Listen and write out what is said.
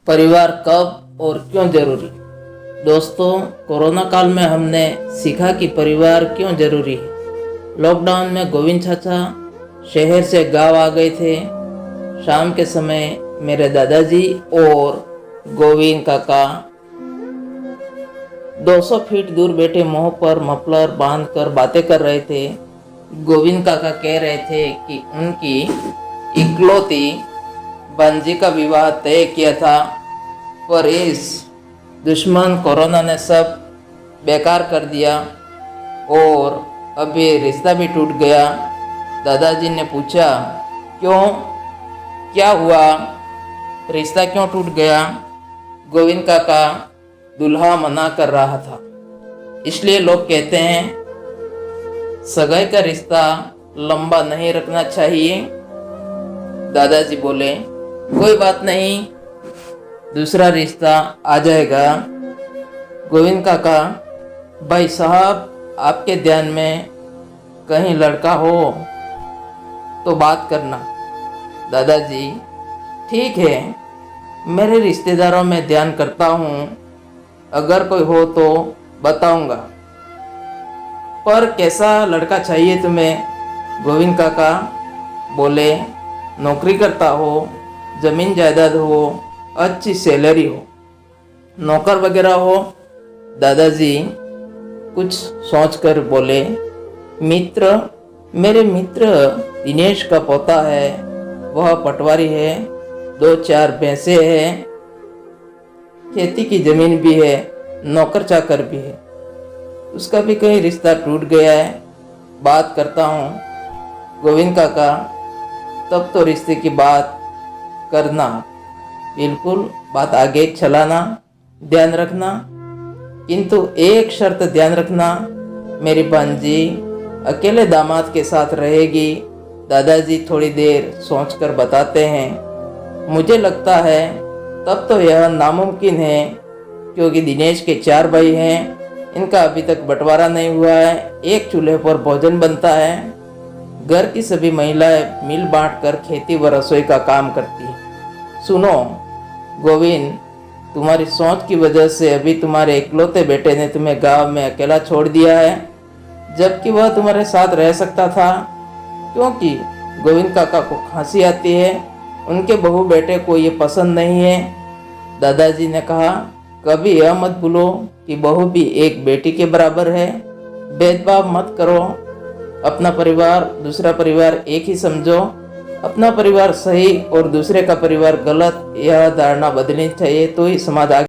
परिवार कब और क्यों जरूरी। दोस्तों, कोरोना काल में हमने सीखा कि परिवार क्यों जरूरी है। लॉकडाउन में गोविंद चाचा शहर से गांव आ गए थे। शाम के समय मेरे दादाजी और गोविंद काका 200 फीट दूर बैठे मुंह पर मफलर बांधकर बातें कर रहे थे। गोविंद काका कह रहे थे कि उनकी इकलौती भांजी का विवाह तय किया था, पर इस दुश्मन कोरोना ने सब बेकार कर दिया और अभी रिश्ता भी टूट गया। दादाजी ने पूछा, क्यों, क्या हुआ, रिश्ता क्यों टूट गया? गोविंद काका दूल्हा मना कर रहा था। इसलिए लोग कहते हैं सगाई का रिश्ता लंबा नहीं रखना चाहिए। दादाजी बोले, कोई बात नहीं, दूसरा रिश्ता आ जाएगा। गोविंद काका, भाई साहब, आपके ध्यान में कहीं लड़का हो तो बात करना। दादाजी, ठीक है, मेरे रिश्तेदारों में ध्यान करता हूँ, अगर कोई हो तो बताऊंगा। पर कैसा लड़का चाहिए तुम्हें? गोविंद काका बोले, नौकरी करता हो, जमीन जायदाद हो, अच्छी सैलरी हो, नौकर वगैरह हो। दादाजी कुछ सोचकर बोले, मेरे मित्र दिनेश का पोता है, वह पटवारी है, 2-4 भैंसे हैं, खेती की जमीन भी है, नौकर चाकर भी है, उसका भी कहीं रिश्ता टूट गया है, बात करता हूँ। गोविंद काका, तब तो रिश्ते की बात करना, बिल्कुल बात आगे चलाना, ध्यान रखना, किंतु एक शर्त ध्यान रखना, मेरी भांजी अकेले दामाद के साथ रहेगी। दादाजी थोड़ी देर सोचकर बताते हैं, मुझे लगता है तब तो यह नामुमकिन है, क्योंकि दिनेश के 4 भाई हैं, इनका अभी तक बंटवारा नहीं हुआ है, एक चूल्हे पर भोजन बनता है, घर की सभी महिलाएं मिल बांटकर खेती व रसोई का काम करती हैं। सुनो गोविंद, तुम्हारी सोच की वजह से अभी तुम्हारे इकलौते बेटे ने तुम्हें गांव में अकेला छोड़ दिया है, जबकि वह तुम्हारे साथ रह सकता था। क्योंकि गोविंद काका को खांसी आती है, उनके बहू बेटे को ये पसंद नहीं है। दादाजी ने कहा, कभी यह मत भूलो कि बहू भी एक बेटी के बराबर है, भेदभाव मत करो, अपना परिवार दूसरा परिवार एक ही समझो, अपना परिवार सही और दूसरे का परिवार गलत, यह धारणा बदलनी चाहिए, तो ही समाज आगे